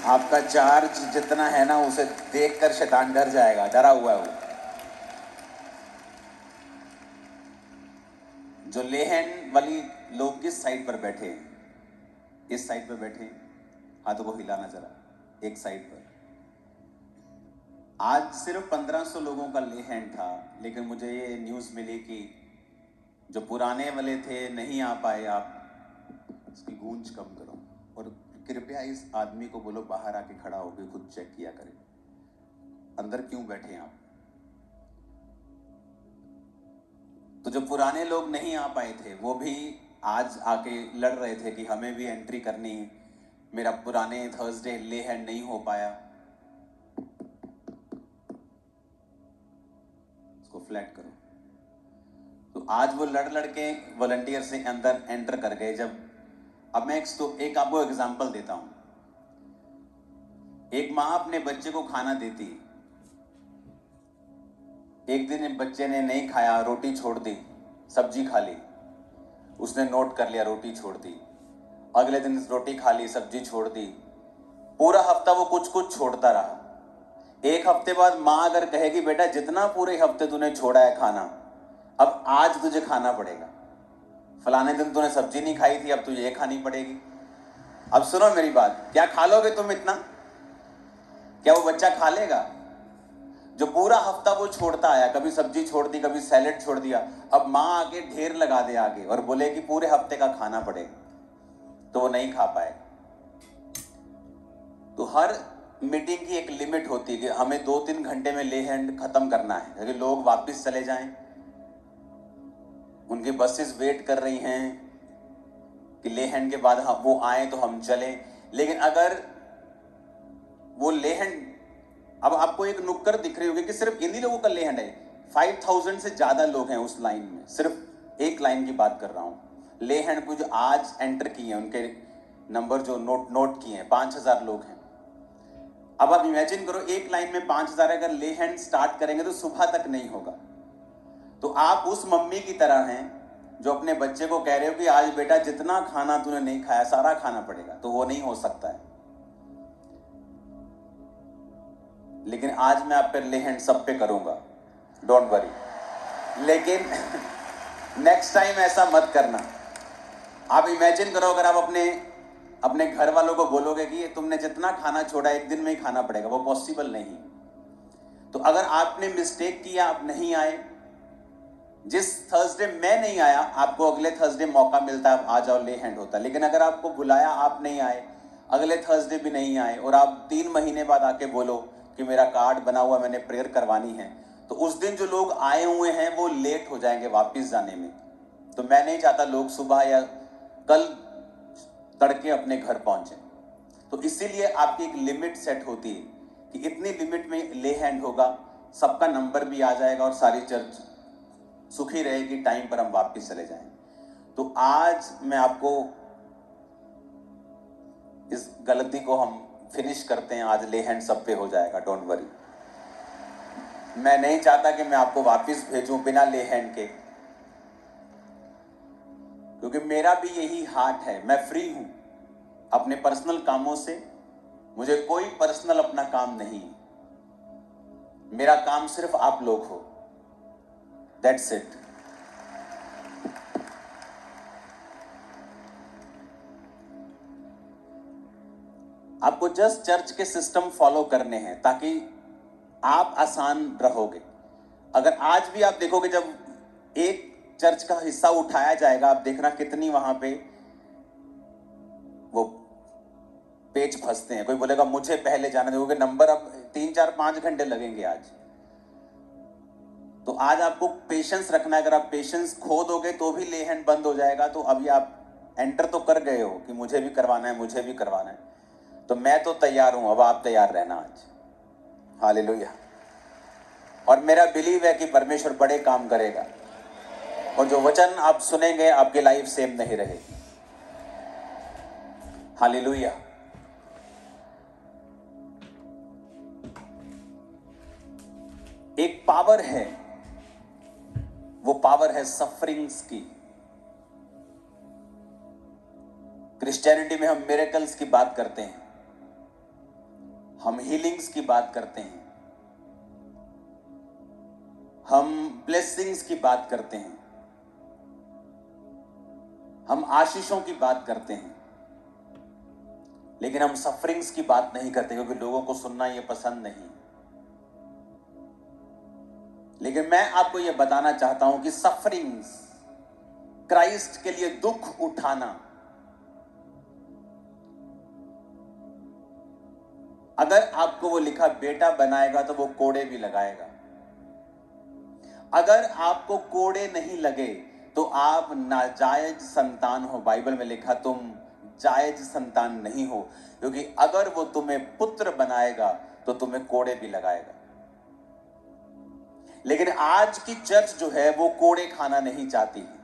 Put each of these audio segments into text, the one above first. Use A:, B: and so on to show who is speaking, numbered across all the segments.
A: आपका चार्ज जितना है ना उसे देखकर शैतान डर जाएगा, डरा हुआ है वो। जो लेहन वाली लोग किस साइड पर बैठे हैं? इस साइड पर बैठे हैं, हाथों को हिलाना जरा, एक साइड पर। आज सिर्फ 1500 लोगों का लेहन था, लेकिन मुझे ये न्यूज़ मिली कि जो पुराने वाले थे नहीं आ पाए। आप इसकी गूंज कम करो और कृपया इस आदमी को बोलो बाहर आके खड़ा होकर खुद चेक किया करें अंदर क्यों बैठे हैं आप। तो जो पुराने लोग नहीं आ पाए थे वो भी आज आके लड़ रहे थे कि हमें भी एंट्री करनी है, मेरा पुराने थर्सडे लेहन नहीं हो पाया। इसको फ्लैट करो। तो आज वो लड़ के वॉलंटियर से अंदर एंटर कर गए। जब अब मैं एक आपको एग्जांपल देता हूं। एक मां अपने बच्चे को खाना देती, एक दिन बच्चे ने नहीं खाया, रोटी छोड़ दी, सब्जी खा ली, उसने नोट कर लिया रोटी छोड़ दी। अगले दिन रोटी खा ली, सब्जी छोड़ दी। पूरा हफ्ता वो कुछ कुछ छोड़ता रहा। एक हफ्ते बाद मां अगर कहेगी बेटा जितना पूरे हफ्ते तूने छोड़ा है खाना, अब आज तुझे खाना पड़ेगा। फलाने दिन तूने सब्जी नहीं खाई थी, अब तुझे ये खानी पड़ेगी। अब सुनो मेरी बात, क्या खा लोगे तुम इतना? क्या वो बच्चा खा लेगा? जो पूरा हफ्ता वो छोड़ता आया, कभी सब्जी छोड़ दी, कभी सैलेड छोड़ दिया, अब मां आके ढेर लगा दे आगे और बोले कि पूरे हफ्ते का खाना पड़ेगा, तो वो नहीं खा पाए। तो हर मीटिंग की एक लिमिट होती है कि हमें 2-3 घंटे में लेहन खत्म करना है, क्योंकि लोग वापस चले जाएं, उनकी बसेस वेट कर रही हैं कि लेहन के बाद वो आए तो हम चलें। लेकिन अगर वो लेहन, अब आपको एक नुक्कड़ दिख रही होगी कि सिर्फ इन्हीं लोगों का लेहन है। 5000 से ज्यादा लोग हैं उस लाइन में, सिर्फ एक लाइन की बात कर रहा हूं। लेहन को जो आज एंटर किए हैं, उनके नंबर जो नोट किए हैं, 5000 लोग हैं। अब आप इमेजिन करो, एक लाइन में 5000, अगर लेहन स्टार्ट करेंगे तो सुबह तक नहीं होगा। तो आप उस मम्मी की तरह हैं जो अपने बच्चे को कह रहे हो कि आज बेटा जितना खाना तूने नहीं खाया सारा खाना पड़ेगा, तो वो नहीं हो सकता है। लेकिन आज मैं आप पर लेहन सब पे करूंगा, डोंट वरी। लेकिन नेक्स्ट टाइम ऐसा मत करना। आप इमेजिन करो, अगर आप अपने घर वालों को बोलोगे कि तुमने जितना खाना छोड़ा एक दिन में ही खाना पड़ेगा, वो पॉसिबल नहीं। तो अगर आपने मिस्टेक किया, आप नहीं आए, जिस थर्सडे मैं नहीं आया, आपको अगले थर्सडे मौका मिलता है, आप आ जाओ, ले हैंड होता। लेकिन अगर आपको बुलाया, आप नहीं आए, अगले थर्सडे भी नहीं आए, और आप 3 महीने बाद आके बोलो कि मेरा कार्ड बना हुआ, मैंने प्रेयर करवानी है, तो उस दिन जो लोग आए हुए हैं वो लेट हो जाएंगे वापस जाने में। तो मैं नहीं चाहता लोग सुबह या कल तड़के अपने घर पहुंचे। तो इसीलिए आपकी एक लिमिट सेट होती है कि इतनी लिमिट में ले हैंड होगा, सबका नंबर भी आ जाएगा और सारी चर्च सुखी रहेगी, टाइम पर हम वापस चले जाएंगे। तो आज मैं आपको इस गलती को हम फिनिश करते हैं। आज ले हैंड सब पे हो जाएगा, डोंट वरी। मैं नहीं चाहता कि मैं आपको वापस भेजूं बिना ले हैंड के, क्योंकि मेरा भी यही हार्ट है। मैं फ्री हूं अपने पर्सनल कामों से, मुझे कोई पर्सनल अपना काम नहीं। मेरा काम सिर्फ आप लोग हो, दैट्स इट। आपको जस्ट चर्च के सिस्टम फॉलो करने हैं ताकि आप आसान रहोगे। अगर आज भी आप देखोगे, जब एक चर्च का हिस्सा उठाया जाएगा, आप देखना कितनी वहां पे वो पेज फंसते हैं। कोई बोलेगा मुझे पहले जाने दोगे, नंबर अब 3-4-5 घंटे लगेंगे आज। तो आज आपको पेशेंस रखना है। अगर आप पेशेंस खो दोगे तो भी ले हैंड बंद हो जाएगा। तो अभी आप एंटर तो कर गए हो कि मुझे भी करवाना है, मुझे भी करवाना है, तो मैं तो तैयार हूं, अब आप तैयार रहना आज। हालेलुया। और मेरा बिलीव है कि परमेश्वर बड़े काम करेगा, और जो वचन आप सुनेंगे आपकी लाइफ सेम नहीं रहेगी। हालेलुया। एक पावर है, वो पावर है सफरिंग्स की। क्रिश्चियनिटी में हम मिरेकल्स की बात करते हैं, हम हीलिंग्स की बात करते हैं, हम ब्लेसिंग्स की बात करते हैं, हम आशीषों की बात करते हैं, लेकिन हम सफरिंग्स की बात नहीं करते, क्योंकि लोगों को सुनना यह पसंद नहीं। लेकिन मैं आपको यह बताना चाहता हूं कि सफरिंग्स, क्राइस्ट के लिए दुख उठाना, अगर आपको वो लिखा बेटा बनाएगा तो वो कोड़े भी लगाएगा। अगर आपको कोड़े नहीं लगे तो आप नाजायज संतान हो। बाइबल में लिखा तुम जायज संतान नहीं हो, क्योंकि अगर वो तुम्हें पुत्र बनाएगा तो तुम्हें कोड़े भी लगाएगा। लेकिन आज की चर्च जो है वो कोड़े खाना नहीं चाहती है।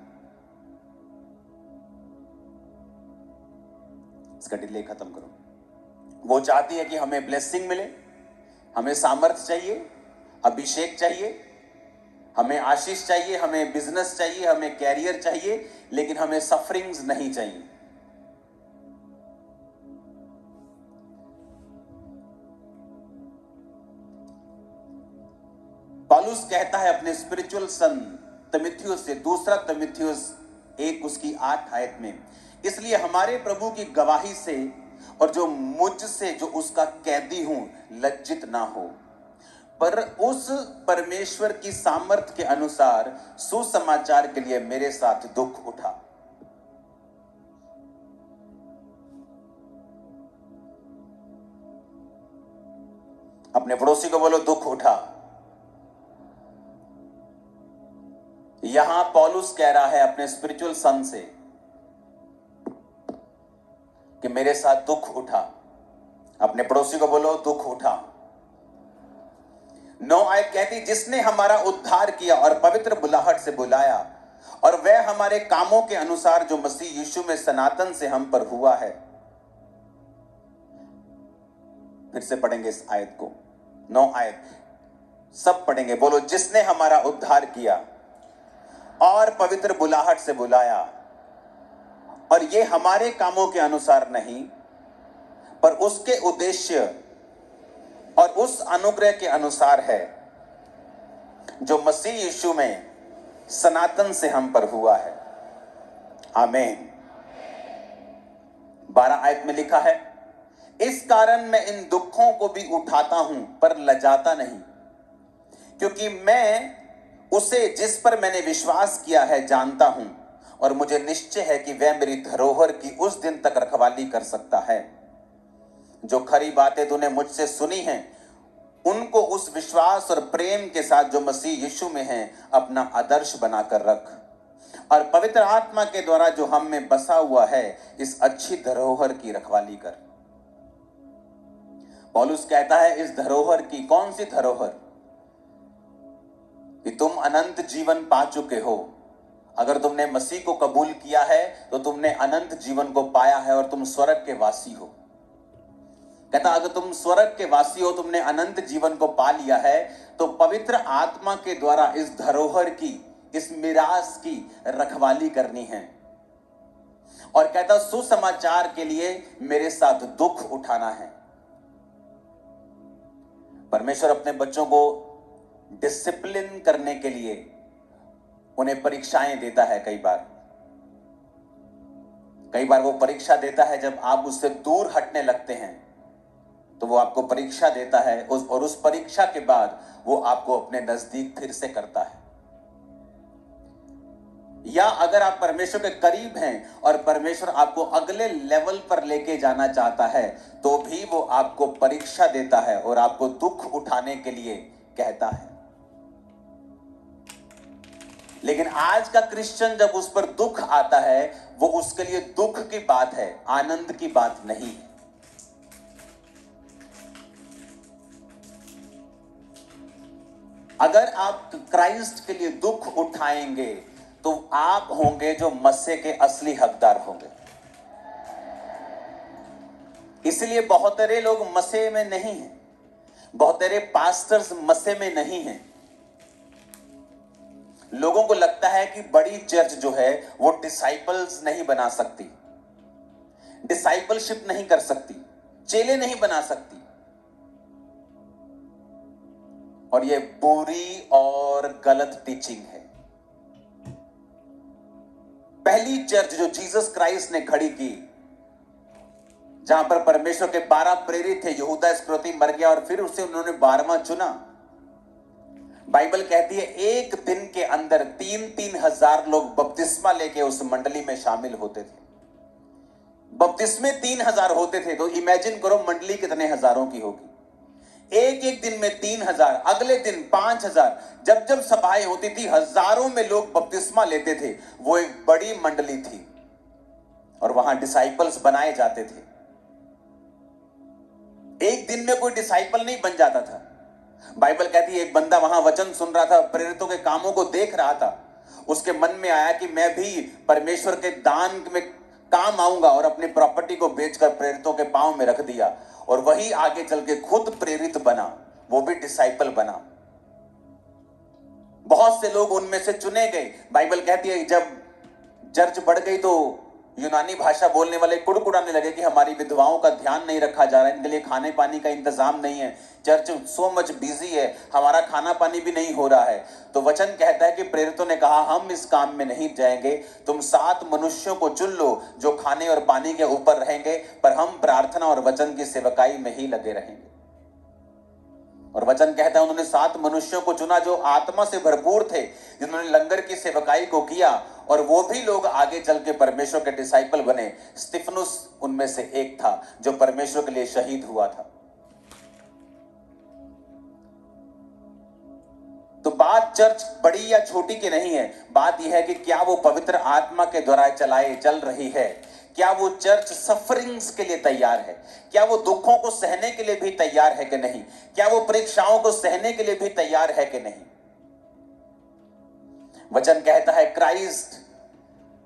A: इसका डिले खत्म करो। वो चाहती है कि हमें ब्लेसिंग मिले, हमें सामर्थ्य चाहिए, अभिषेक चाहिए, हमें आशीष चाहिए, हमें बिजनेस चाहिए, हमें कैरियर चाहिए, लेकिन हमें सफरिंग्स नहीं चाहिए। पौलुस कहता है अपने स्पिरिचुअल सन तीमुथियुस से, दूसरा तीमुथियुस 1 उसकी 8 आयत में, इसलिए हमारे प्रभु की गवाही से और जो मुझसे जो उसका कैदी हूं लज्जित ना हो, पर उस परमेश्वर की सामर्थ के अनुसार सुसमाचार के लिए मेरे साथ दुख उठा। अपने पड़ोसी को बोलो दुख उठा। यहां पौलुस कह रहा है अपने स्पिरिचुअल सन से कि मेरे साथ दुख उठा। अपने पड़ोसी को बोलो दुख उठा। 9 आयत कहती, जिसने हमारा उद्धार किया और पवित्र बुलाहट से बुलाया, और वह हमारे कामों के अनुसार जो मसीह यीशु में सनातन से हम पर हुआ है। फिर से पढ़ेंगे इस आयत को, 9 आयत सब पढ़ेंगे। बोलो, जिसने हमारा उद्धार किया और पवित्र बुलाहट से बुलाया, और ये हमारे कामों के अनुसार नहीं, पर उसके उद्देश्य और उस अनुग्रह के अनुसार है जो मसीह यीशु में सनातन से हम पर हुआ है। आमीन। 12 आयत में लिखा है, इस कारण मैं इन दुखों को भी उठाता हूं पर लजाता नहीं, क्योंकि मैं उसे जिस पर मैंने विश्वास किया है जानता हूं, और मुझे निश्चय है कि वह मेरी धरोहर की उस दिन तक रखवाली कर सकता है। जो खरी बातें तूने मुझसे सुनी हैं, उनको उस विश्वास और प्रेम के साथ जो मसीह यीशु में है अपना आदर्श बनाकर रख, और पवित्र आत्मा के द्वारा जो हम में बसा हुआ है इस अच्छी धरोहर की रखवाली कर। पौलुस कहता है इस धरोहर की, कौन सी धरोहर? कि तुम अनंत जीवन पा चुके हो। अगर तुमने मसीह को कबूल किया है तो तुमने अनंत जीवन को पाया है और तुम स्वर्ग के वासी हो। कहता अगर तुम स्वर्ग के वासी हो, तुमने अनंत जीवन को पा लिया है, तो पवित्र आत्मा के द्वारा इस धरोहर की, इस मिरास की रखवाली करनी है। और कहता सुसमाचार के लिए मेरे साथ दुख उठाना है। परमेश्वर अपने बच्चों को डिसिप्लिन करने के लिए उन्हें परीक्षाएं देता है। कई बार वो परीक्षा देता है जब आप उससे दूर हटने लगते हैं, तो वो आपको परीक्षा देता है, और उस परीक्षा के बाद वो आपको अपने नजदीक फिर से करता है। या अगर आप परमेश्वर के करीब हैं और परमेश्वर आपको अगले लेवल पर लेके जाना चाहता है, तो भी वो आपको परीक्षा देता है और आपको दुख उठाने के लिए कहता है। लेकिन आज का क्रिश्चियन जब उस पर दुख आता है, वो उसके लिए दुख की बात है, आनंद की बात नहीं है। अगर आप क्राइस्ट के लिए दुख उठाएंगे तो आप होंगे जो मसीह के असली हकदार होंगे। इसलिए बहुत सारे लोग मसीह में नहीं हैं, बहुत सारे पास्टर्स मसीह में नहीं हैं। लोगों को लगता है कि बड़ी चर्च जो है वो डिसाइपल्स नहीं बना सकती, डिसाइपलशिप नहीं कर सकती, चेले नहीं बना सकती। और ये बुरी और गलत टीचिंग है। पहली चर्च जो जीसस क्राइस्ट ने खड़ी की, जहां पर परमेश्वर के 12 प्रेरित थे, यहूदा इस्करियोती मर गया और फिर उसे उन्होंने 12वां चुना। बाइबल कहती है एक दिन के अंदर 3-3 हजार लोग बपतिस्मा लेके उस मंडली में शामिल होते थे। बपतिस्मे 3,000 होते थे, तो इमेजिन करो मंडली कितने हजारों की होगी। एक एक दिन में 3,000, अगले दिन 5,000, जब जब सभाएं होती थी हजारों में लोग बपतिस्मा लेते थे। वो एक बड़ी मंडली थी और वहां डिसाइपल्स बनाए जाते थे। एक दिन में कोई डिसाइपल नहीं बन जाता था। बाइबल कहती है एक बंदा वहां वचन सुन रहा था, प्रेरितों के कामों को देख रहा था। उसके मन में आया कि मैं भी परमेश्वर के दान में काम आऊंगा, और अपनी प्रॉपर्टी को बेचकर प्रेरितों के पांव में रख दिया, और वही आगे चल के खुद प्रेरित बना, वो भी डिसाइपल बना। बहुत से लोग उनमें से चुने गए। बाइबल कहती है जब चर्च बढ़ गई तो यूनानी भाषा बोलने वाले कुड़कुड़ाने लगे कि हमारी विधवाओं का ध्यान नहीं रखा जा रहा है, इनके लिए खाने पानी का इंतजाम नहीं है, चर्च सो मच बिजी है, हमारा खाना पानी भी नहीं हो रहा है। तो वचन कहता है कि प्रेरितों ने कहा हम इस काम में नहीं जाएंगे, तुम 7 मनुष्यों को चुन लो जो खाने और पानी के ऊपर रहेंगे, पर हम प्रार्थना और वचन की सेवकाई में ही लगे रहेंगे। और वचन कहता है उन्होंने 7 मनुष्यों को चुना जो आत्मा से भरपूर थे, जिन्होंने लंगर की सेवकाई को किया, और वो भी लोग आगे चल के परमेश्वर के डिसाइपल बने। स्तिफनुस उनमें से एक था जो परमेश्वर के लिए शहीद हुआ था। तो बात चर्च बड़ी या छोटी की नहीं है, बात यह है कि क्या वो पवित्र आत्मा के द्वारा चल रही है, क्या वो चर्च सफरिंग्स के लिए तैयार है, क्या वो दुखों को सहने के लिए भी तैयार है कि नहीं, क्या वो परीक्षाओं को सहने के लिए भी तैयार है कि नहीं। वचन कहता है क्राइस्ट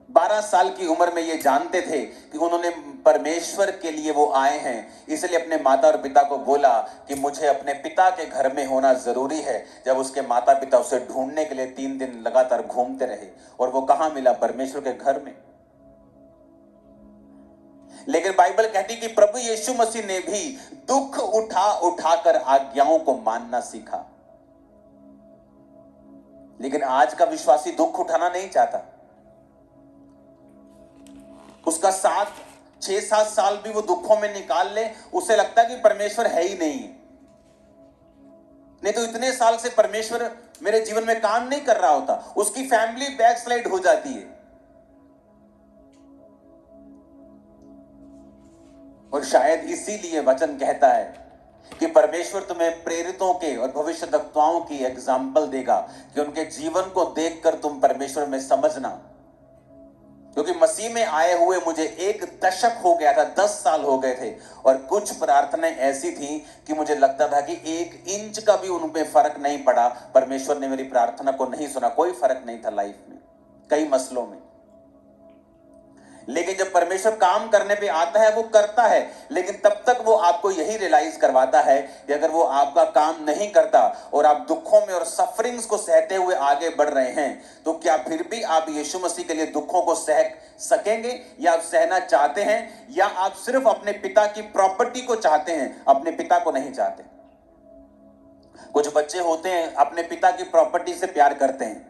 A: 12 साल की उम्र में ये जानते थे कि उन्होंने परमेश्वर के लिए वो आए हैं, इसलिए अपने माता और पिता को बोला कि मुझे अपने पिता के घर में होना जरूरी है। जब उसके माता पिता उसे ढूंढने के लिए 3 दिन लगातार घूमते रहे, और वो कहां मिला, परमेश्वर के घर में। लेकिन बाइबल कहती कि प्रभु यीशु मसीह ने भी दुख उठाकर आज्ञाओं को मानना सीखा। लेकिन आज का विश्वासी दुख उठाना नहीं चाहता। उसका 6-7 साल भी वो दुखों में निकाल ले, उसे लगता है कि परमेश्वर है ही नहीं तो इतने साल से परमेश्वर मेरे जीवन में काम नहीं कर रहा होता। उसकी फैमिली बैकस्लाइड हो जाती है। और शायद इसीलिए वचन कहता है कि परमेश्वर तुम्हें प्रेरितों के और भविष्यद्वक्ताओं की एग्जाम्पल देगा कि उनके जीवन को देखकर तुम परमेश्वर में समझना। क्योंकि मसीह में आए हुए मुझे 1 दशक हो गया था, 10 साल हो गए थे, और कुछ प्रार्थनाएं ऐसी थी कि मुझे लगता था कि 1 इंच का भी उन पे फर्क नहीं पड़ा। परमेश्वर ने मेरी प्रार्थना को नहीं सुना, कोई फर्क नहीं था लाइफ में, कई मसलों में। लेकिन जब परमेश्वर काम करने पे आता है वो करता है, लेकिन तब तक वो आपको यही रियलाइज करवाता है कि अगर वो आपका काम नहीं करता और आप दुखों में और सफरिंग्स को सहते हुए आगे बढ़ रहे हैं, तो क्या फिर भी आप यीशु मसीह के लिए दुखों को सह सकेंगे, या आप सहना चाहते हैं, या आप सिर्फ अपने पिता की प्रॉपर्टी को चाहते हैं, अपने पिता को नहीं चाहते। कुछ बच्चे होते हैं अपने पिता की प्रॉपर्टी से प्यार करते हैं,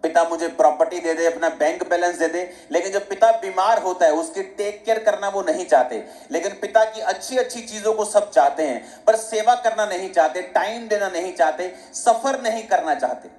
A: पिता मुझे प्रॉपर्टी दे दे, अपना बैंक बैलेंस दे दे, लेकिन जब पिता बीमार होता है उसकी टेक केयर करना वो नहीं चाहते। लेकिन पिता की अच्छी अच्छी चीजों को सब चाहते हैं, पर सेवा करना नहीं चाहते, टाइम देना नहीं चाहते, सफर नहीं करना चाहते।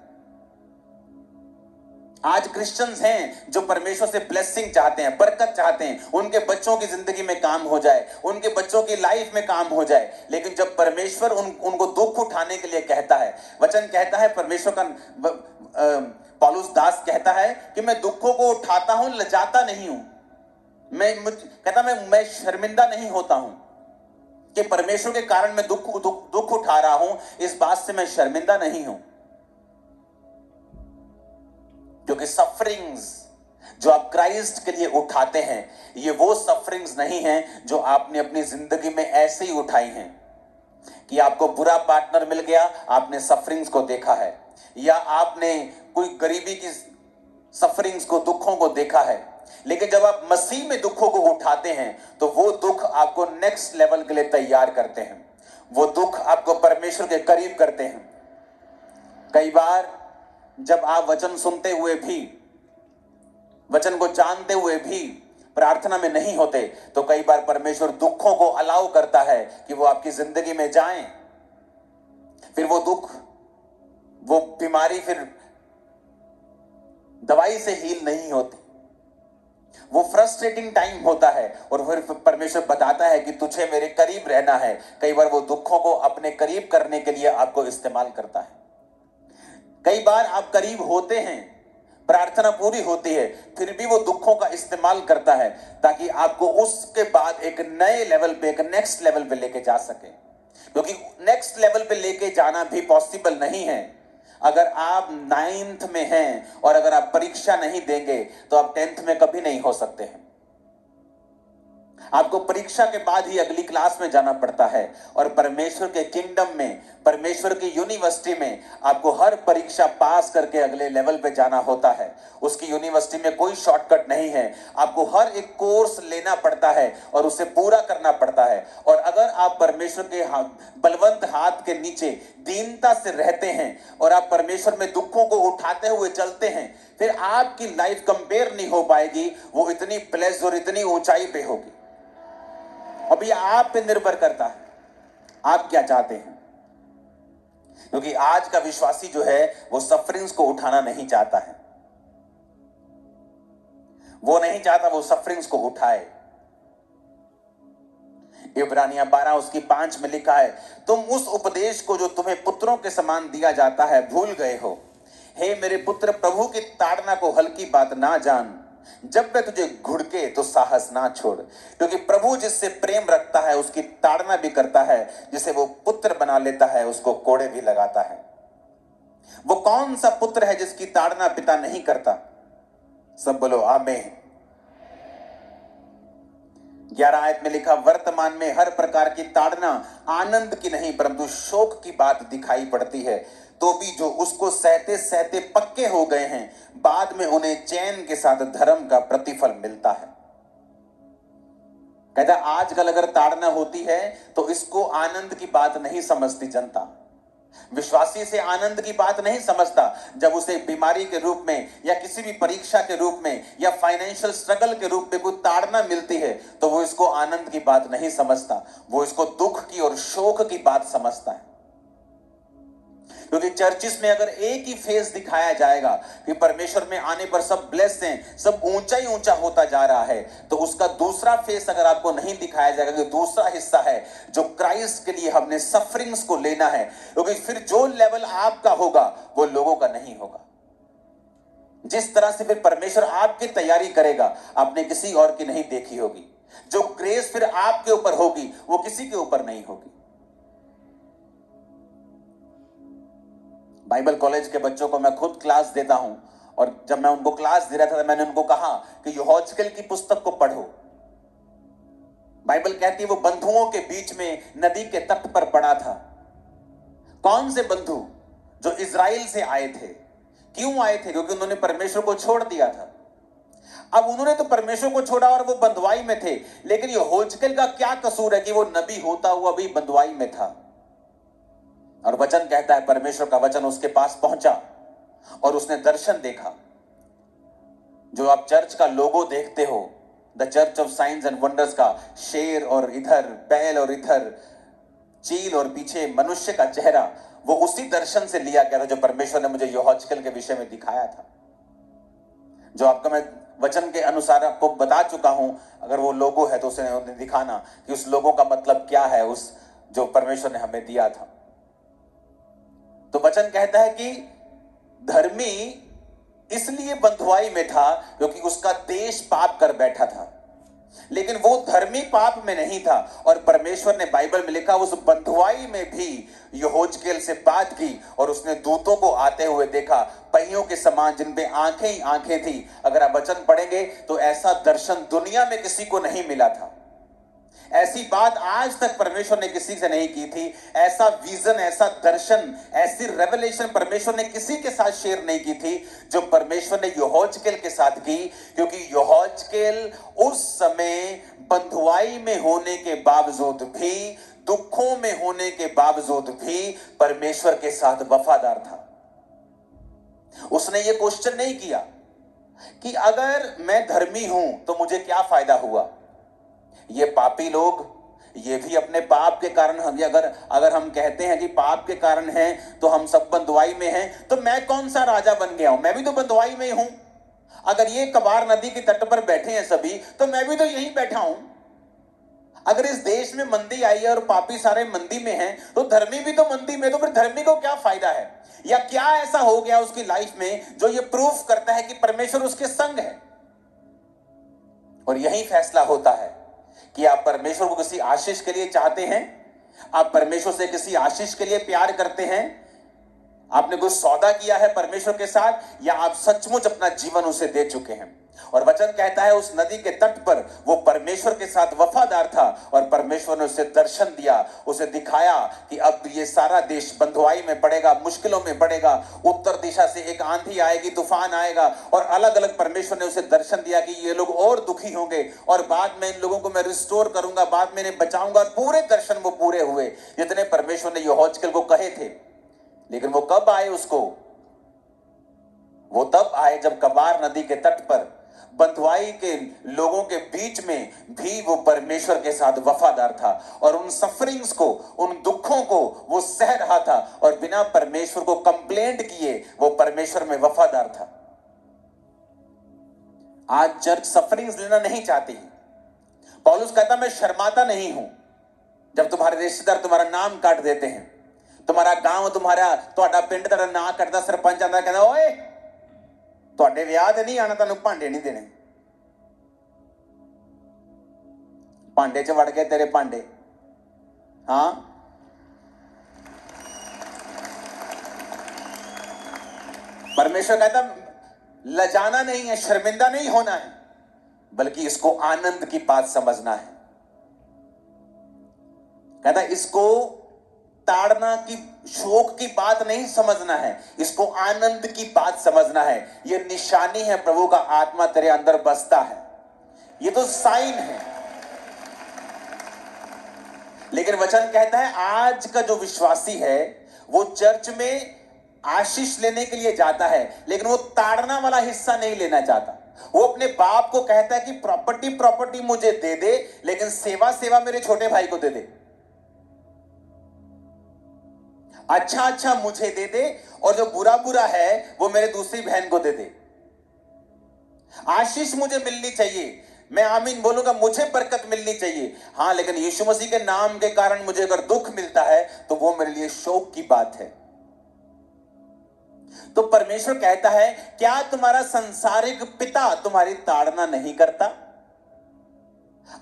A: आज क्रिश्चियंस हैं जो परमेश्वर से ब्लेसिंग चाहते हैं, बरकत चाहते हैं, उनके बच्चों की जिंदगी में काम हो जाए, उनके बच्चों की लाइफ में काम हो जाए, लेकिन जब परमेश्वर उनको दुख उठाने के लिए कहता है, वचन कहता है, परमेश्वर का पौलुस दास कहता है कि मैं दुखों को उठाता हूं, लजाता नहीं हूं। मैं शर्मिंदा नहीं होता हूं कि परमेश्वर के कारण मैं दुख उठा रहा हूं, इस बात से मैं शर्मिंदा नहीं हूं। क्योंकि सफरिंग्स जो आप क्राइस्ट के लिए उठाते हैं, ये वो सफरिंग्स नहीं हैं जो आपने अपनी जिंदगी में ऐसे ही उठाई हैं कि आपको बुरा पार्टनर मिल गया, आपने सफरिंग्स को देखा है, या आपने कोई गरीबी की सफरिंग्स को, दुखों को देखा है। लेकिन जब आप मसीह में दुखों को उठाते हैं तो वो दुख आपको नेक्स्ट लेवल के लिए तैयार करते हैं, वो दुख आपको परमेश्वर के करीब करते हैं। कई बार जब आप वचन सुनते हुए भी, वचन को जानते हुए भी प्रार्थना में नहीं होते, तो कई बार परमेश्वर दुखों को अलाउ करता है कि वो आपकी जिंदगी में जाएं। फिर वो दुख, वो बीमारी फिर दवाई से हील नहीं होती। वो फ्रस्ट्रेटिंग टाइम होता है और फिर परमेश्वर बताता है कि तुझे मेरे करीब रहना है। कई बार वो दुखों को अपने करीब करने के लिए आपको इस्तेमाल करता है। कई बार आप करीब होते हैं, प्रार्थना पूरी होती है, फिर भी वो दुखों का इस्तेमाल करता है ताकि आपको उसके बाद एक नए लेवल पे, एक नेक्स्ट लेवल पे लेके जा सके। क्योंकि नेक्स्ट लेवल पे लेके जाना भी पॉसिबल नहीं है। अगर आप 9th में हैं और अगर आप परीक्षा नहीं देंगे तो आप 10th में कभी नहीं हो सकते हैं। आपको परीक्षा के बाद ही अगली क्लास में जाना पड़ता है और परमेश्वर के किंगडम में, परमेश्वर की यूनिवर्सिटी में आपको हर परीक्षा पास करके अगले लेवल पे जाना होता है। उसकी यूनिवर्सिटी में कोई शॉर्टकट नहीं है। आपको हर एक कोर्स लेना पड़ता है और उसे पूरा करना पड़ता है। और अगर आप परमेश्वर के बलवंत हाथ के नीचे दीनता से रहते हैं और आप परमेश्वर में दुखों को उठाते हुए चलते हैं, फिर आपकी लाइफ कंपेयर नहीं हो पाएगी। वो इतनी प्लेस और इतनी ऊंचाई पे होगी। अभी आप पे निर्भर करता है, आप क्या चाहते हैं। क्योंकि आज का विश्वासी जो है वो सफरिंग्स को उठाना नहीं चाहता है। वो नहीं चाहता वो सफरिंग्स को उठाए। इब्रानियां 12 उसकी 5 में लिखा है, तुम उस उपदेश को जो तुम्हें पुत्रों के समान दिया जाता है भूल गए हो। हे मेरे पुत्र, प्रभु की ताड़ना को हल्की बात ना जान। जब वह तुझे घुड़के तो साहस ना छोड़, क्योंकि प्रभु जिससे प्रेम रखता है उसकी ताड़ना भी करता है। जिसे वो पुत्र बना लेता है उसको कोड़े भी लगाता है। वो कौन सा पुत्र है जिसकी ताड़ना पिता नहीं करता? सब बोलो आमीन। 11 आयत में लिखा, वर्तमान में हर प्रकार की ताड़ना आनंद की नहीं परंतु शोक की बात दिखाई पड़ती है। तो भी जो उसको सहते सहते पक्के हो गए हैं, बाद में उन्हें चैन के साथ धर्म का प्रतिफल मिलता है। कहता आजकल अगर ताड़ना होती है तो इसको आनंद की बात नहीं समझती जनता। विश्वासी से आनंद की बात नहीं समझता। जब उसे बीमारी के रूप में या किसी भी परीक्षा के रूप में या फाइनेंशियल स्ट्रगल के रूप में कोई ताड़ना मिलती है तो वो इसको आनंद की बात नहीं समझता, वो इसको दुख की और शोक की बात समझता है। क्योंकि चर्चिस में अगर एक ही फेस दिखाया जाएगा कि परमेश्वर में आने पर सब ब्लेस्ड हैं, सब ऊंचा ही ऊंचा होता जा रहा है, तो उसका दूसरा फेस अगर आपको नहीं दिखाया जाएगा कि दूसरा हिस्सा है जो क्राइस्ट के लिए हमने सफरिंग्स को लेना है, क्योंकि फिर जो लेवल आपका होगा वो लोगों का नहीं होगा। जिस तरह से फिर परमेश्वर आपकी तैयारी करेगा आपने किसी और की नहीं देखी होगी। जो ग्रेस फिर आपके ऊपर होगी वो किसी के ऊपर नहीं होगी। बाइबल कॉलेज के बच्चों को मैं खुद क्लास देता हूं और जब मैं उनको क्लास दे रहा था तो मैंने उनको कहा कि यहोशूएल की पुस्तक को पढ़ो। बाइबल कहती है वो बंधुओं के बीच में नदी के तट पर पड़ा था। कौन से बंधु? जो इजराइल से आए थे। क्यों आए थे? क्योंकि उन्होंने परमेश्वर को छोड़ दिया था। अब उन्होंने तो परमेश्वर को छोड़ा और वो बंधुआई में थे, लेकिन यहोशूएल का क्या कसूर है कि वो नबी होता हुआ भी बंधुआई में था। और वचन कहता है परमेश्वर का वचन उसके पास पहुंचा और उसने दर्शन देखा। जो आप चर्च का लोगो देखते हो, the church of science and wonders का शेर और इधर बैल और इधर चील और पीछे मनुष्य का चेहरा, वो उसी दर्शन से लिया गया था जो परमेश्वर ने मुझे यहोशूएल के विषय में दिखाया था। जो आपका मैं वचन के अनुसार आपको बता चुका हूं। अगर वो लोगो है तो उसे दिखाना कि उस लोगो का मतलब क्या है, उस जो परमेश्वर ने हमें दिया था। तो वचन कहता है कि धर्मी इसलिए बंधुआई में था क्योंकि उसका देश पाप कर बैठा था, लेकिन वो धर्मी पाप में नहीं था। और परमेश्वर ने बाइबल में लिखा उस बंधुआई में भी यहोशूएल से बात की और उसने दूतों को आते हुए देखा, पहियों के समान जिन पे आंखें ही आंखें थी। अगर आप वचन पढ़ेंगे तो ऐसा दर्शन दुनिया में किसी को नहीं मिला था। ऐसी बात आज तक परमेश्वर ने किसी से नहीं की थी। ऐसा विजन, ऐसा दर्शन, ऐसी रेवलेशन परमेश्वर ने किसी के साथ शेयर नहीं की थी जो परमेश्वर ने यहोशूएल के साथ की। क्योंकि यहोशूएल उस समय बंधुआई में होने के बावजूद भी, दुखों में होने के बावजूद भी परमेश्वर के साथ वफादार था। उसने ये क्वेश्चन नहीं किया कि अगर मैं धर्मी हूं तो मुझे क्या फायदा हुआ, ये पापी लोग, ये भी अपने पाप के कारण, हम अगर अगर हम कहते हैं कि पाप के कारण हैं तो हम सब बंधुआई में हैं, तो मैं कौन सा राजा बन गया हूं, मैं भी तो बंधुआई में ही हूं। अगर ये कबार नदी के तट पर बैठे हैं सभी, तो मैं भी तो यहीं बैठा हूं। अगर इस देश में मंदी आई है और पापी सारे मंदी में हैं, तो धर्मी भी तो मंदी में, तो फिर धर्मी को क्या फायदा है, या क्या ऐसा हो गया उसकी लाइफ में जो ये प्रूफ करता है कि परमेश्वर उसके संग है। और यही फैसला होता है कि आप परमेश्वर को किसी आशीष के लिए चाहते हैं, आप परमेश्वर से किसी आशीष के लिए प्यार करते हैं, आपने कुछ सौदा किया है परमेश्वर के साथ, या आप सचमुच अपना जीवन उसे दे चुके हैं। और वचन कहता है उस नदी के तट पर वो परमेश्वर के साथ वफादार था, और परमेश्वर ने उसे दर्शन दिया, उसे दिखाया कि अब ये सारा देश बंधुआई में पड़ेगा, मुश्किलों में पड़ेगा, उत्तर दिशा से एक आंधी आएगी, तूफान आएगा, और अलग अलग परमेश्वर ने उसे दर्शन दिया कि ये लोग और दुखी होंगे, और बाद में इन लोगों को मैं रिस्टोर करूंगा, बाद में इन्हें बचाऊंगा। पूरे दर्शन वो पूरे हुए जितने परमेश्वर ने यहोजकेल को कहे थे। लेकिन वो कब आए उसको, वो तब आए जब कबार नदी के तट पर बंधुआई के लोगों के बीच में भी वो परमेश्वर के साथ वफादार था, और उन सफरिंग्स को, उन दुखों को वो सह रहा था, और बिना परमेश्वर को कंप्लेंट किए वो परमेश्वर में वफादार था। आज चर्च सफरिंग्स लेना नहीं चाहती। पौलुस कहता मैं शर्माता नहीं हूं जब तुम्हारे रिश्तेदार तुम्हारा नाम काट देते हैं, तुम्हारा गांव, तुम्हारा पिंड तेरा ना कटदा, सरपंच आंदा कहता ओए ਤੁਹਾਡੇ ਵਿਆਹ ਤੇ नहीं आना, ਤੈਨੂੰ ਭਾਂਡੇ नहीं देने, ਭਾਂਡੇ 'ਚ ਵੜ ਗਏ तेरे ਭਾਂਡੇ। हाँ, परमेश्वर कहता लजाना नहीं है, शर्मिंदा नहीं होना है, बल्कि इसको आनंद की बात समझना है। कहता इसको ताड़ना की, शोक की बात नहीं समझना है, इसको आनंद की बात समझना है। यह निशानी है प्रभु का आत्मा तेरे अंदर बसता है, ये तो साइन है। लेकिन वचन कहता है आज का जो विश्वासी है वो चर्च में आशीष लेने के लिए जाता है, लेकिन वो ताड़ना वाला हिस्सा नहीं लेना चाहता। वो अपने बाप को कहता है कि प्रॉपर्टी मुझे दे दे, लेकिन सेवा मेरे छोटे भाई को दे दे, अच्छा मुझे दे दे, और जो बुरा है वो मेरे दूसरी बहन को दे दे। आशीष मुझे मिलनी चाहिए, मैं आमीन बोलूंगा, मुझे बरकत मिलनी चाहिए, हाँ, लेकिन यीशु मसीह के नाम के कारण मुझे अगर दुख मिलता है तो वो मेरे लिए शोक की बात है। तो परमेश्वर कहता है क्या तुम्हारा संसारिक पिता तुम्हारी ताड़ना नहीं करता?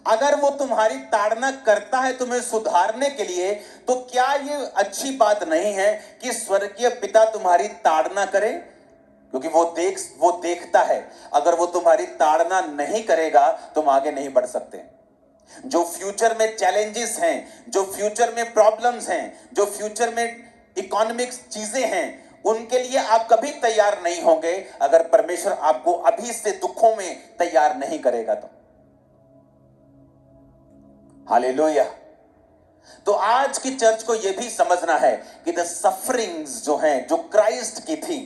A: अगर वो तुम्हारी ताड़ना करता है तुम्हें सुधारने के लिए, तो क्या ये अच्छी बात नहीं है कि स्वर्गीय पिता तुम्हारी ताड़ना करे? क्योंकि वो देखता है, अगर वो तुम्हारी ताड़ना नहीं करेगा तुम आगे नहीं बढ़ सकते। जो फ्यूचर में चैलेंजेस हैं, जो फ्यूचर में प्रॉब्लम्स हैं, जो फ्यूचर में इकोनॉमिक्स चीजें हैं, उनके लिए आप कभी तैयार नहीं होंगे अगर परमेश्वर आपको अभी से दुखों में तैयार नहीं करेगा तो। हालेलुया। तो आज की चर्च को यह भी समझना है कि द सफरिंग्स जो हैं, जो क्राइस्ट की थी,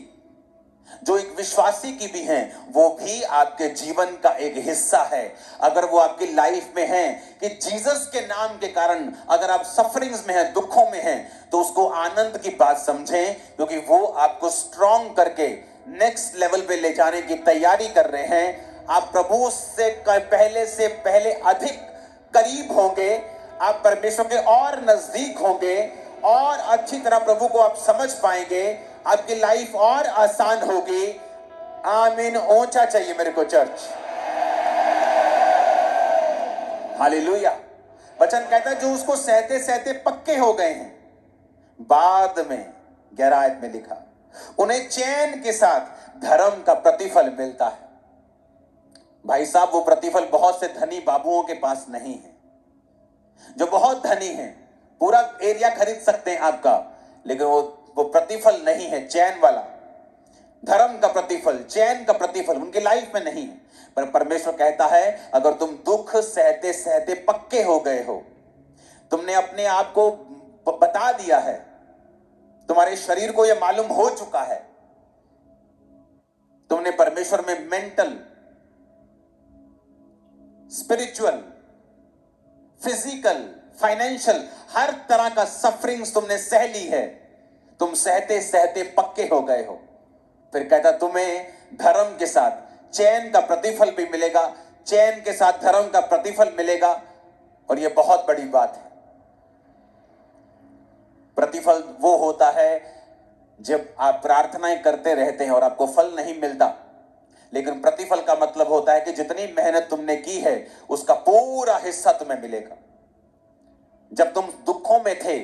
A: जो एक विश्वासी की भी हैं, वो भी आपके जीवन का एक हिस्सा है। अगर वो आपकी लाइफ में है कि जीसस के नाम के कारण अगर आप सफरिंग्स में हैं, दुखों में हैं, तो उसको आनंद की बात समझें, क्योंकि वो आपको स्ट्रॉन्ग करके नेक्स्ट लेवल पे ले जाने की तैयारी कर रहे हैं। आप प्रभु से पहले अधिक करीब होंगे, आप परमेश्वर के और नजदीक होंगे, और अच्छी तरह प्रभु को आप समझ पाएंगे, आपकी लाइफ और आसान होगी। आमीन। ऊंचा चाहिए मेरे को चर्च। हालेलुया। वचन कहता है जो उसको सहते सहते पक्के हो गए हैं, बाद में 11 आयत में लिखा, उन्हें चैन के साथ धर्म का प्रतिफल मिलता है। भाई साहब, वो प्रतिफल बहुत से धनी बाबुओं के पास नहीं है। जो बहुत धनी हैं, पूरा एरिया खरीद सकते हैं आपका, लेकिन वो प्रतिफल नहीं है, चैन वाला, धर्म का प्रतिफल, चैन का प्रतिफल उनकी लाइफ में नहीं है। पर परमेश्वर कहता है अगर तुम दुख सहते सहते पक्के हो गए हो, तुमने अपने आप को बता दिया है, तुम्हारे शरीर को यह मालूम हो चुका है तुमने परमेश्वर में मेंटल, स्पिरिचुअल, फिजिकल, फाइनेंशियल हर तरह का सफरिंग्स तुमने सह ली है, तुम सहते सहते पक्के हो गए हो। फिर कहता तुम्हें धर्म के साथ चैन का प्रतिफल भी मिलेगा, चैन के साथ धर्म का प्रतिफल मिलेगा। और यह बहुत बड़ी बात है। प्रतिफल वो होता है जब आप प्रार्थनाएं करते रहते हैं और आपको फल नहीं मिलता, लेकिन प्रतिफल का मतलब होता है कि जितनी मेहनत तुमने की है उसका पूरा हिस्सा तुम्हें मिलेगा। जब तुम दुखों में थे,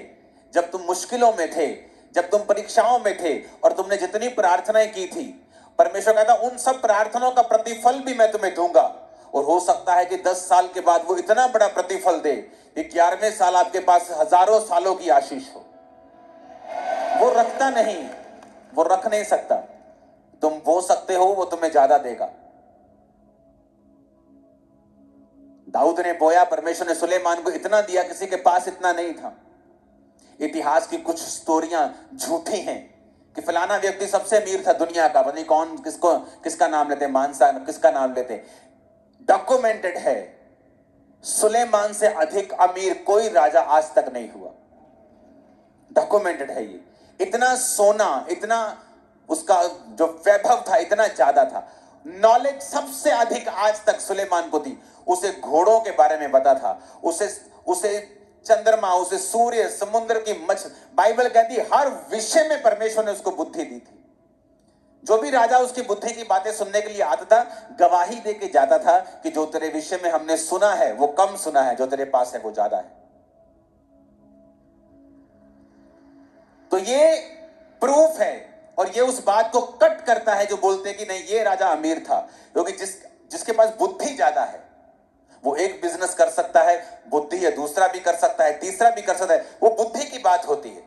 A: जब तुम मुश्किलों में थे, जब तुम परीक्षाओं में थे और तुमने जितनी प्रार्थनाएं की थी, परमेश्वर कहता उन सब प्रार्थनाओं का प्रतिफल भी मैं तुम्हें दूंगा। और हो सकता है कि 10 साल के बाद वो इतना बड़ा प्रतिफल दे कि 11वें साल आपके पास हजारों सालों की आशीष हो। वो रखता नहीं, वो रख नहीं सकता। तुम बो सकते हो, वो तुम्हें ज्यादा देगा। दाऊद ने बोया, परमेश्वर ने सुलेमान को इतना दिया, किसी के पास इतना नहीं था। इतिहास की कुछ स्टोरियां झूठी हैं कि फलाना व्यक्ति सबसे अमीर था दुनिया का, पता नहीं कौन किसका नाम लेते, मानसा किसका नाम लेते। डॉक्यूमेंटेड है, सुलेमान से अधिक अमीर कोई राजा आज तक नहीं हुआ। डॉक्यूमेंटेड है ये। इतना सोना, इतना उसका जो वैभव था इतना ज्यादा था। नॉलेज सबसे अधिक आज तक सुलेमान को दी। उसे घोड़ों के बारे में पता था, उसे चंद्रमा, उसे सूर्य, समुद्र की मछ, बाइबल कहती है हर विषय में परमेश्वर ने उसको बुद्धि दी थी। जो भी राजा उसकी बुद्धि की बातें सुनने के लिए आता था, गवाही दे के जाता था कि जो तेरे विषय में हमने सुना है वो कम सुना है, जो तेरे पास है वो ज्यादा है। तो ये प्रूफ है और ये उस बात को कट करता है जो बोलते हैं कि नहीं ये राजा अमीर था, क्योंकि जिसके पास बुद्धि ज्यादा है वो एक बिजनेस कर सकता है, बुद्धि है, दूसरा भी कर सकता है, तीसरा भी कर सकता है। वो बुद्धि की बात होती है।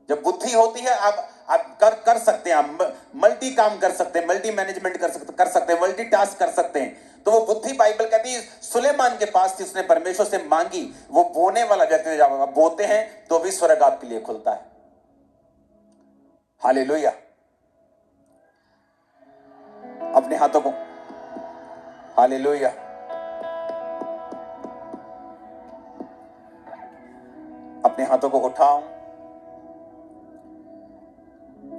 A: जब बुद्धि होती है आप कर सकते हैं, आप मल्टी काम कर सकते हैं, मल्टी मैनेजमेंट कर सकते हैं, मल्टी टास्क कर सकते हैं। तो वो बुद्धि बाइबल कहती है सुलेमान के पास थी, उसने परमेश्वर से मांगी। वो बोने वाला व्यक्ति जब आप बोते हैं तो भी स्वर्ग आपके लिए खुलता है। हालेलुया। अपने हाथों को, हालेलुया, अपने हाथों को उठाओ,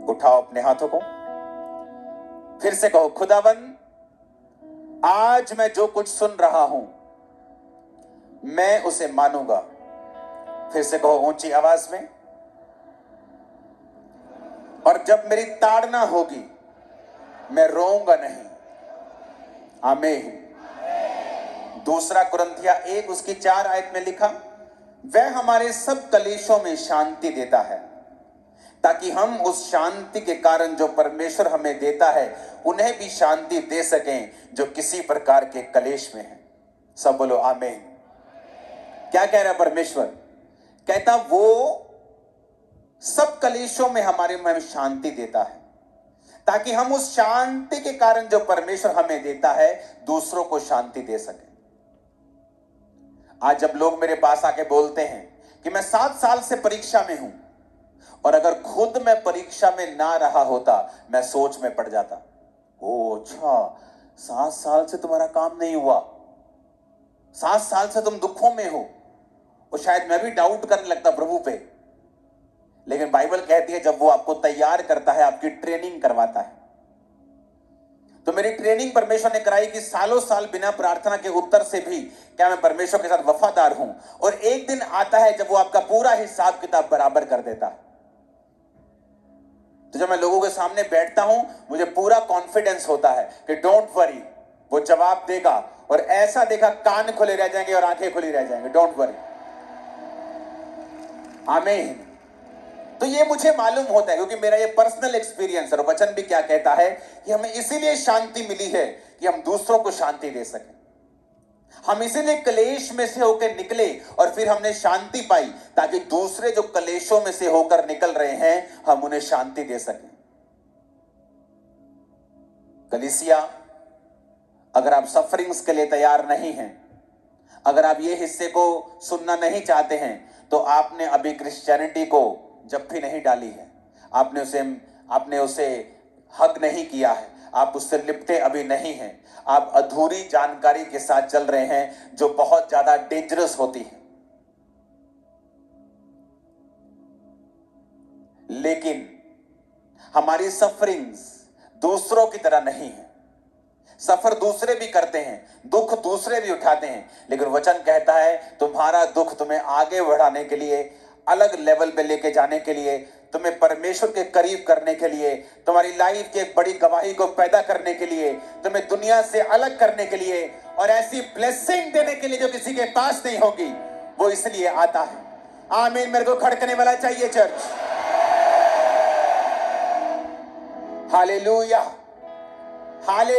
A: उठाओ अपने हाथों को। फिर से कहो, खुदावन आज मैं जो कुछ सुन रहा हूं मैं उसे मानूंगा। फिर से कहो ऊंची आवाज में, और जब मेरी ताड़ना होगी मैं रोऊंगा नहीं। आमीन। 2 कुरिन्थिया 1 उसकी 4 आयत में लिखा, वह हमारे सब कलेशों में शांति देता है ताकि हम उस शांति के कारण जो परमेश्वर हमें देता है उन्हें भी शांति दे सकें जो किसी प्रकार के कलेश में हैं। सब बोलो आमीन। क्या कह रहा है परमेश्वर? कहता वो सब कलेशों में हमारे में शांति देता है ताकि हम उस शांति के कारण जो परमेश्वर हमें देता है दूसरों को शांति दे सके। आज जब लोग मेरे पास आके बोलते हैं कि मैं 7 साल से परीक्षा में हूं, और अगर खुद मैं परीक्षा में ना रहा होता मैं सोच में पड़ जाता। ओ अच्छा, 7 साल से तुम्हारा काम नहीं हुआ, 7 साल से तुम दुखों में हो, और शायद मैं भी डाउट करने लगता प्रभु पे। लेकिन बाइबल कहती है जब वो आपको तैयार करता है, आपकी ट्रेनिंग करवाता है। तो मेरी ट्रेनिंग परमेश्वर ने कराई कि सालों साल बिना प्रार्थना के उत्तर से भी क्या मैं परमेश्वर के साथ वफादार हूं। और एक दिन आता है जब वो आपका पूरा हिसाब किताब बराबर कर देता है। तो जब मैं लोगों के सामने बैठता हूं मुझे पूरा कॉन्फिडेंस होता है कि डोंट वरी, वो जवाब देगा। और ऐसा देखा कान खुले रह जाएंगे और आंखें खुली रह जाएंगे। Don't worry. आमीन। तो ये मुझे मालूम होता है क्योंकि मेरा ये पर्सनल एक्सपीरियंस है। और वचन भी क्या कहता है कि हमें इसीलिए शांति मिली है कि हम दूसरों को शांति दे सकें। हम इसीलिए कलेश में से होकर निकले और फिर हमने शांति पाई ताकि दूसरे जो कलेशों में से होकर निकल रहे हैं हम उन्हें शांति दे सकें। कलीसिया, अगर आप सफरिंग्स के लिए तैयार नहीं हैं, अगर आप ये हिस्से को सुनना नहीं चाहते हैं, तो आपने अभी क्रिश्चियनिटी को जप्फी नहीं डाली है। आपने उसे हग नहीं किया है, आप उससे लिपटे अभी नहीं हैं, आप अधूरी जानकारी के साथ चल रहे हैं जो बहुत ज्यादा डेंजरस होती है। लेकिन हमारी सफरिंग्स दूसरों की तरह नहीं है। सफर दूसरे भी करते हैं, दुख दूसरे भी उठाते हैं, लेकिन वचन कहता है तुम्हारा दुख तुम्हें आगे बढ़ाने के लिए, अलग लेवल पे लेके जाने के लिए, तुम्हें परमेश्वर के करीब करने के लिए, तुम्हारी लाइफ की एक बड़ी गवाही को पैदा करने के लिए, तुम्हें दुनिया से अलग करने के लिए और ऐसी ब्लेसिंग देने के लिए जो किसी के पास नहीं होगी, वो इसलिए आता है। आमीन। मेरे को खड़कने वाला चाहिए चर्च। Hallelujah, hallelujah.